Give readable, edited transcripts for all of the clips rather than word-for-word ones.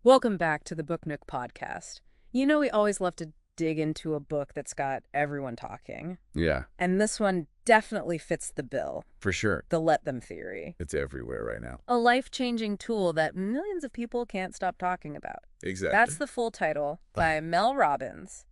Welcome back to the Book Nook podcast. You know, we always love to dig into a book that's got everyone talking. Yeah, And this one definitely fits the bill. for sure. The let them theory. It's everywhere right now. A life-changing tool that millions of people can't stop talking about. Exactly. That's the full title by Mel Robbins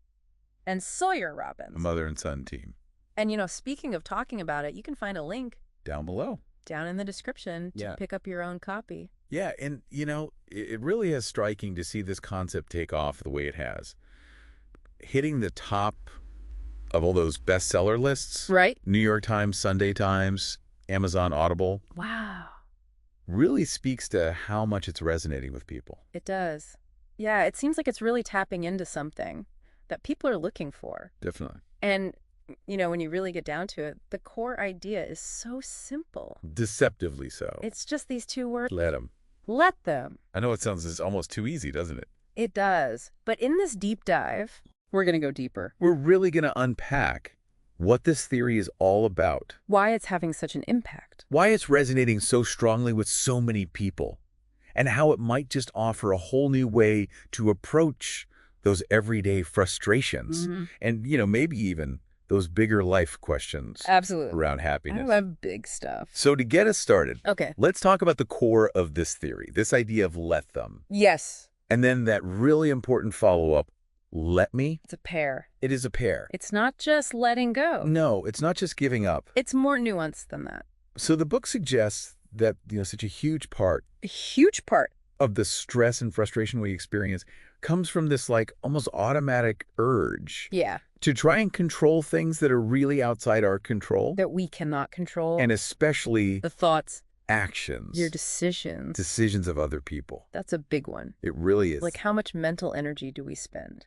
and Sawyer A Robbins. mother and son team. And, you know, speaking of talking about it, you can find a link Down below. down in the description to Yeah. pick up your own copy. Yeah, and it really is striking to see this concept take off the way it has. Hitting the top of all those bestseller lists, Right? New York Times, Sunday Times, Amazon Audible, Wow. really speaks to how much it's resonating with people. It does. Yeah, it seems like it's really tapping into something that people are looking for. Definitely. And, you know, when you really get down to it, the core idea is so simple. Deceptively so. It's just these two words. Let them. Let them. I know it sounds almost too easy, doesn't it? It does. But in this deep dive, we're going to go deeper. We're really going to unpack what this theory is all about. Why it's having such an impact. Why it's resonating so strongly with so many people, and how it might just offer a whole new way to approach those everyday frustrations and, maybe even those bigger life questions Absolutely. around I happiness. love big stuff. So to get us started, Okay. let's talk about the core of this theory, this idea of let them, Yes. and then that really important follow-up, let me. It's a pair. It is a pair. It's not just letting go. No, it's not just giving up. It's more nuanced than that. So the book suggests that, such a huge part A huge part. of the stress and frustration we experience comes from this almost automatic urge Yeah. to try and control things that are really outside our control, That we cannot control. and especially the thoughts, actions, your decisions. decisions of other people. That's a big one. It really is. Like, how much mental energy do we spend?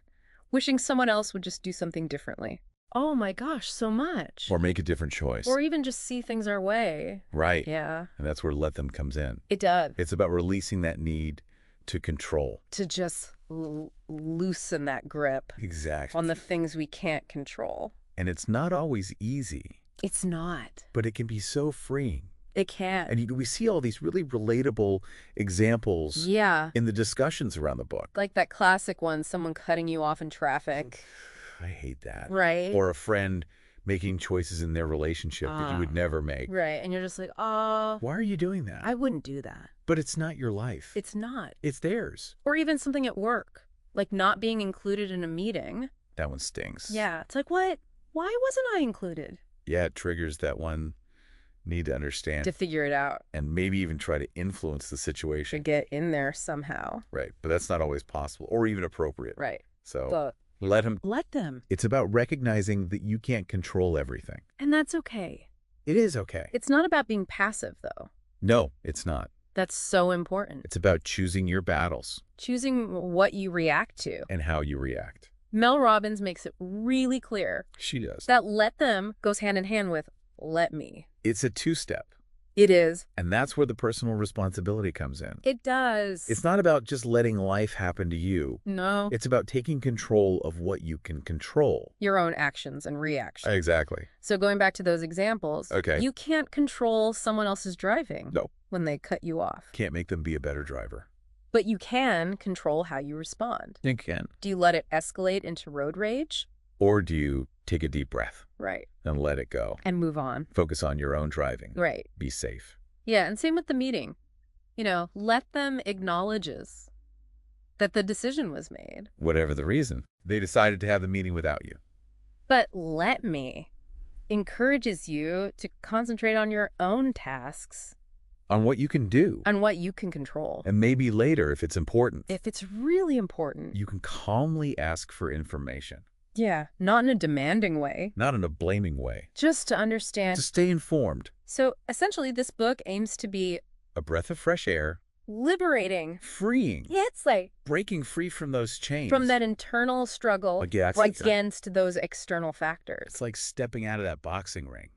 Wishing someone else would just do something differently. Oh my gosh, so much. Or make a different choice. Or even just see things our way. Right. Yeah, And that's where let them comes in. it does. It's about releasing that need to control. To just loosen that grip Exactly. on the things we can't control. And it's not always easy, It's not. but it can be so freeing. It can't. And we see all these really relatable examples Yeah. in the discussions around the book. Like that classic one, someone cutting you off in traffic. I hate that. Right. Or a friend making choices in their relationship that you would never make. Right. And you're just like, oh, Why are you doing that? I wouldn't do that. But it's not your life. It's not. It's theirs. Or even something at work, like not being included in a meeting. That one stings. Yeah. It's like, what? Why wasn't I included? Yeah, it triggers that one need to understand To figure it out, and maybe even try to influence the to situation. get in there somehow. Right. But that's not always possible or even appropriate. Right. So But let him. let them. It's about recognizing that you can't control everything. And that's okay. It is okay. It's not about being passive, though. No, it's not. That's so important. It's about choosing your battles Choosing what you react to. and how you react. Mel Robbins makes it really clear She does. that let them goes hand in hand with let me. It's a two-step, It is. and that's where the personal responsibility comes in. It does. It's not about just letting life happen to you. No. It's about taking control of what you can control. Your own actions and reactions. Exactly. So going back to those examples, Okay. you can't control someone else's driving No. when they cut you off. Can't make them be a better driver. But you can control how you respond. You can. Do you let it escalate into road rage? Or do you take a deep breath Right. and let it go? And move on. Focus on your own driving. Right. Be safe. Yeah, and same with the meeting. You know, let them acknowledges that the decision was made. Whatever the reason, they decided to have the meeting without you. But let me encourages you to concentrate on your own tasks, On what you can do. on what you can control. And maybe later, if it's important, If it's really important. you can calmly ask for information. Yeah, not in a demanding way, Not in a blaming way. just to understand. To stay informed. So essentially, this book aims to be A breath of fresh air. liberating. Freeing. Yeah, it's like Breaking free from those chains. from that internal struggle Like, yeah, that's against those external factors It's like stepping out of that boxing ring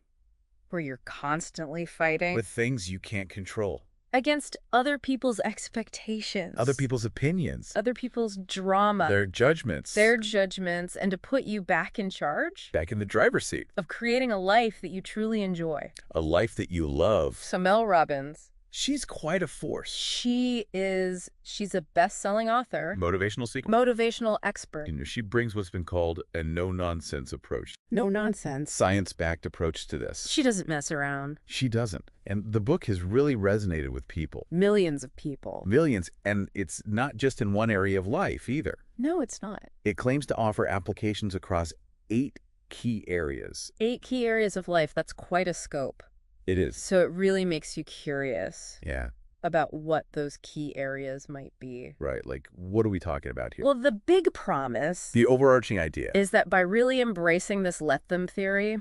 where you're constantly fighting with things you can't control. against other people's expectations, Other people's opinions. other people's drama, Their judgments. their judgments, and to put you back in charge Back in the driver's seat. of creating a life that you truly enjoy. A life that you love. So Mel Robbins, She's quite a force. She's a best-selling author, Motivational speaker. motivational expert. She brings what's been called a no-nonsense approach. No nonsense. Science-backed approach to this. She doesn't mess around. She doesn't. And the book has really resonated with people. Millions of people. Millions. And it's not just in one area of life either. No, it's not. It claims to offer applications across 8 key areas. 8 key areas of life. That's quite a scope. It is. So it really makes you curious Yeah. about what those key areas might be. Right. Like, what are we talking about here? Well, the big promise The overarching idea. is that by really embracing this let them theory,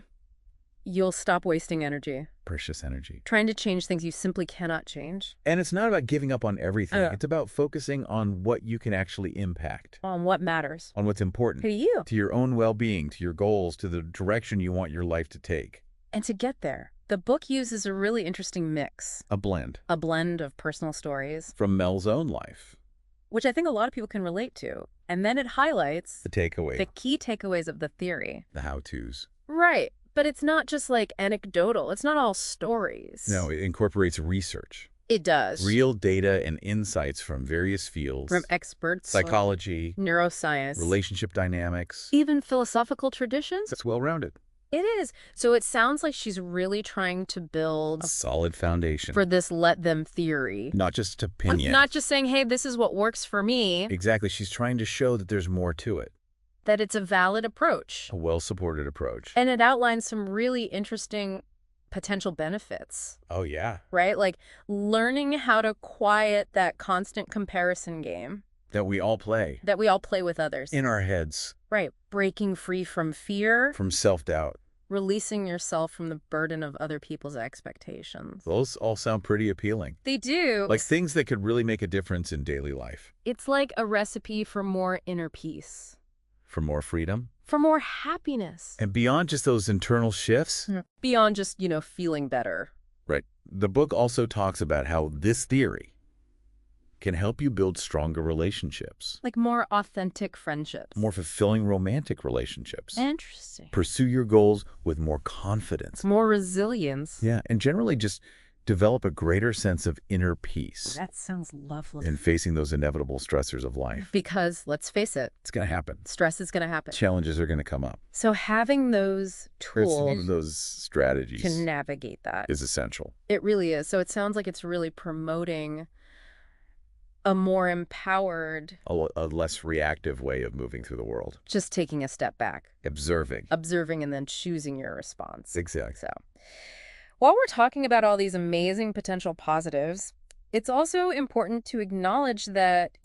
you'll stop wasting energy Precious energy. trying to change things you simply cannot change. And it's not about giving up on everything. Yeah. It's about focusing on what you can actually impact, On what matters. on what's important To you. to your own well-being, to your goals, to the direction you want your life to take. And to get there, the book uses a really interesting mix. A blend A blend of personal stories, from Mel's own life. which I think a lot of people can relate to. And then it highlights The takeaway, the key takeaways of the theory. the how-tos. Right. But it's not just like anecdotal. It's not all stories. No, it incorporates research, It does. real data and insights from various fields, From experts. psychology, Neuroscience. relationship dynamics. Even philosophical traditions. It's well-rounded. It is. So it sounds like she's really trying to build A solid foundation. for this let them theory. Not just opinion. Not just saying, hey, this is what works for me, Exactly. She's trying to show that there's more to it. that it's a valid approach. A well-supported approach. And it outlines some really interesting potential benefits, Oh, yeah. right? Like learning how to quiet that constant comparison game That we all play. that we all play with others. In our heads. Right. Breaking free from fear, From self-doubt. releasing yourself from the burden of other people's expectations. Those all sound pretty appealing. They do. Like things that could really make a difference in daily life. It's like a recipe for more inner peace, For more freedom. for more happiness. And beyond just those internal shifts. Beyond just, feeling better. Right. The book also talks about how this theory can help you build stronger relationships. Like more authentic friendships. More fulfilling romantic relationships. Interesting. Pursue your goals with more confidence. More resilience. Yeah, and generally just develop a greater sense of inner peace That sounds lovely. in facing those inevitable stressors of life. Because, let's face it, It's going to happen. stress is going to happen. Challenges are going to come up. So having those tools Those strategies to navigate that, is essential. it really is. So it sounds like it's really promoting a more empowered, A less reactive way of moving through the world. just taking a step back, Observing. observing, and then choosing your response. Exactly. So while we're talking about all these amazing potential positives, it's also important to acknowledge that,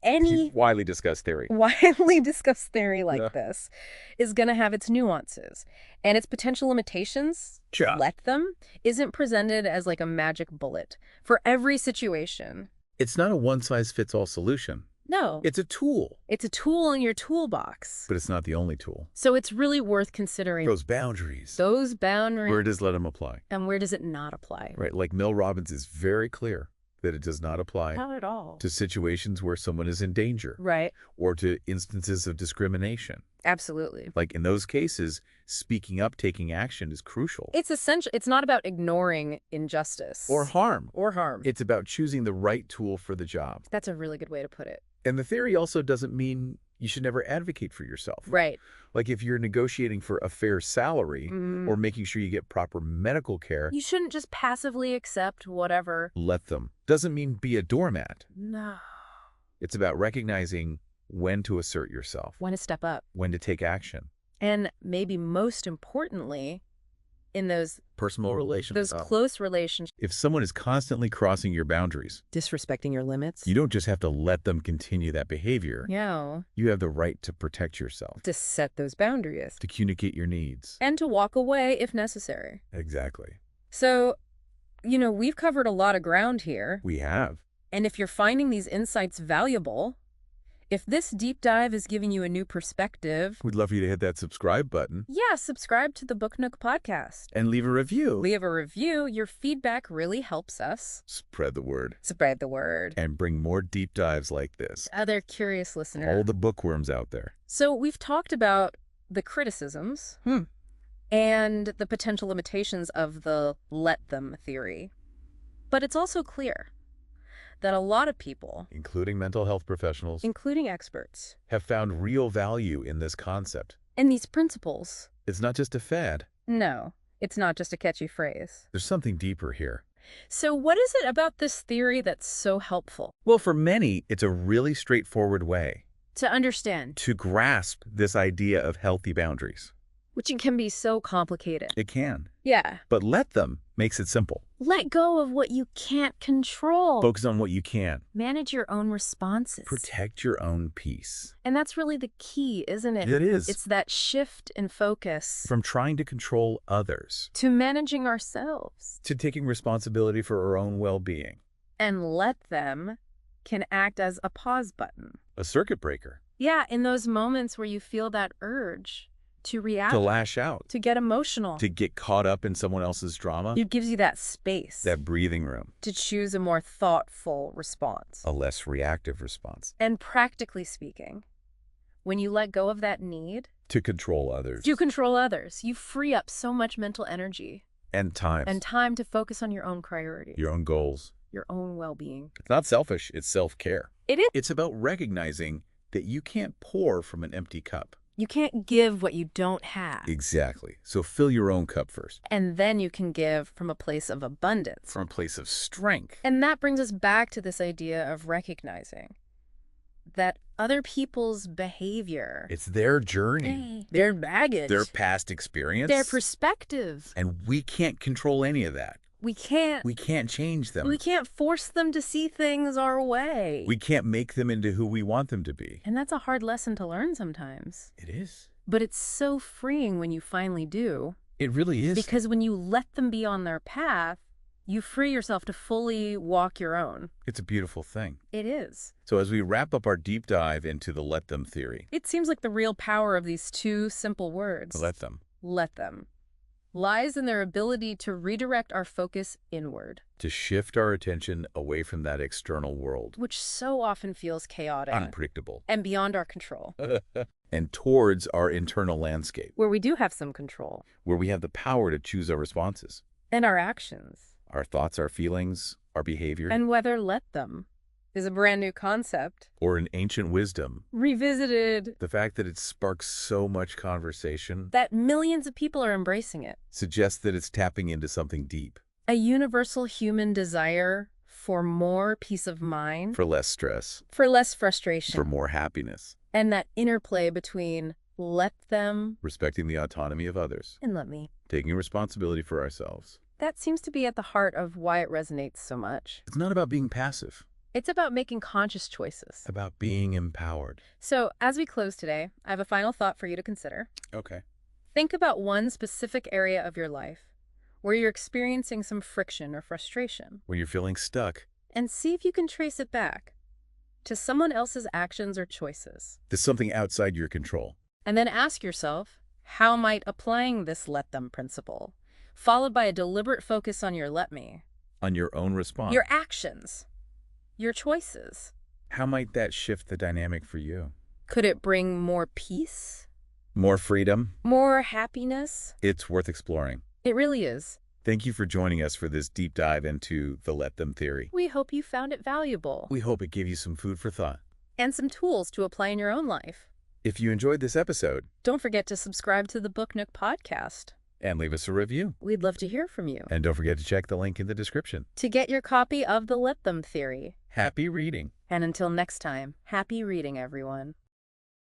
any Widely discussed theory. widely discussed theory like Yeah. this is going to have its nuances and its potential limitations. Sure. Let them isn't presented as like a magic bullet for every situation. It's not a one-size-fits-all solution. No, It's a tool, it's a tool in your toolbox. but it's not the only tool. So it's really worth considering Those boundaries. those boundaries Where does let them apply? and where does it not apply? Right, like Mel Robbins is very clear that it does not apply Not at all. to situations where someone is in danger Right. or to instances of discrimination. Absolutely. Like in those cases, speaking up, taking action is crucial. It's essential. It's not about ignoring injustice Or harm. or harm. It's about choosing the right tool for the job. That's a really good way to put it. And the theory also doesn't mean you should never advocate for yourself. Right. Like if you're negotiating for a fair salary or making sure you get proper medical care, You shouldn't just passively accept whatever. let them. Doesn't mean be a doormat. No. It's about recognizing when to assert yourself, Want to step up. when to take action. And maybe most importantly, in those Personal relations. close relationships, If someone is constantly crossing your boundaries, disrespecting your limits. you don't just have to let them continue that behavior. Yeah. You have the right to protect yourself, To set those boundaries. to communicate your needs. And to walk away if necessary. Exactly. So, we've covered a lot of ground here. We have. And if you're finding these insights valuable, if this deep dive is giving you a new perspective, We'd love for you to hit that subscribe button yeah, subscribe to the Book Nook podcast. and leave a review. Leave a review. Your feedback really helps us Spread the word spread the word and bring more deep dives like this. to other curious listeners. All the bookworms out there. So we've talked about the criticisms and the potential limitations of the let them theory. But it's also clear that a lot of people, including mental health professionals, including experts, have found real value in this concept. and these principles. It's not just a fad. No, it's not just a catchy phrase. There's something deeper here. So what is it about this theory that's so helpful Well, for many, it's a really straightforward way to understand, to grasp this idea of healthy boundaries. which it can be so complicated? It can. Yeah. But let them makes it simple. Let go of what you can't control. Focus on what you can. Manage your own responses. Protect your own peace. And that's really the key, isn't it? It is. It's that shift in focus From trying to control others to managing ourselves. to taking responsibility for our own well-being. And let them can act as a pause button. A circuit breaker. Yeah, in those moments where you feel that urge to react, To lash out. to get emotional. To get caught up in someone else's drama. It gives you that space That breathing room. to choose a more thoughtful response. A less reactive response. And practically speaking, when you let go of that need To control others. to control others, you free up so much mental energy And time. and time to focus on your own priorities, Your own goals. your own well-being. It's not selfish, it's self-care. It is. It's about recognizing that you can't pour from an empty cup. You can't give what you don't have. Exactly. So fill your own cup first. And then you can give from a place of abundance. From a place of strength. And that brings us back to this idea of recognizing that other people's behavior, It's their journey. their baggage, Their past experience. their perspective. And we can't control any of that. We can't We can't change them. we can't force them to see things our way. We can't make them into who we want them to be. And that's a hard lesson to learn sometimes. It is. But it's so freeing when you finally do. It really is. Because when you let them be on their path, you free yourself to fully walk your own. It's a beautiful thing. It is. So as we wrap up our deep dive into the let them theory, It seems like the real power of these two simple words, let them, let them, lies in their ability to redirect our focus inward, to shift our attention away from that external world, which so often feels chaotic unpredictable, and beyond our control, and towards our internal landscape, where we do have some control, where we have the power to choose our responses, and our actions, our thoughts, our feelings, our behavior, and whether let them is a brand new concept, or an ancient wisdom. revisited, The fact that it sparks so much conversation that millions of people are embracing it. suggests that it's tapping into something deep, A universal human desire for more peace of mind, for less stress, for less frustration, for more happiness, and that interplay between let them respecting the autonomy of others, and let me. taking responsibility for ourselves. That seems to be at the heart of why it resonates so much. It's not about being passive. It's about making conscious choices. About being empowered. So, as we close today, I have a final thought for you to consider. Okay. Think about one specific area of your life where you're experiencing some friction or frustration, When you're feeling stuck, and see if you can trace it back to someone else's actions or choices. there's something outside your control. And then ask yourself, how might applying this let them principle, followed by a deliberate focus on your let me, On your own response. your actions, your choices, How might that shift the dynamic for you? could it bring more peace, More freedom? more happiness? It's worth exploring. It really is. Thank you for joining us for this deep dive into the let them theory. We hope you found it valuable We hope it gave you some food for thought. and some tools to apply in your own life. If you enjoyed this episode, Don't forget to subscribe to the Book Nook podcast. and leave us a review. We'd love to hear from you. And don't forget to check the link in the description. To get your copy of the Let Them Theory. Happy reading. And until next time, happy reading, everyone.